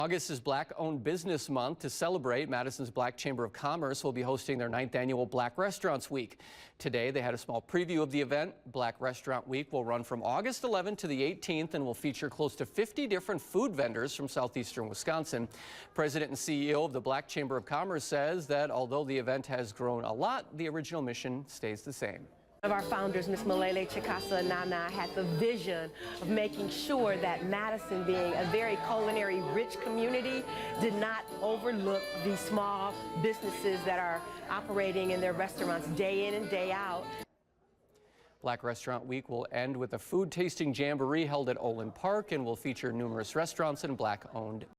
August is Black-Owned Business Month. To celebrate, Madison's Black Chamber of Commerce will be hosting their 9th annual Black Restaurants Week. Today, they had a small preview of the event. Black Restaurant Week will run from August 11th to the 18th and will feature close to 50 different food vendors from southeastern Wisconsin. President and CEO of the Black Chamber of Commerce says that although the event has grown a lot, the original mission stays the same. One of our founders, Ms. Malele Chikasa Nana, had the vision of making sure that Madison, being a very culinary rich community, did not overlook these small businesses that are operating in their restaurants day in and day out. Black Restaurant Week will end with a food tasting jamboree held at Olin Park and will feature numerous restaurants and Black-owned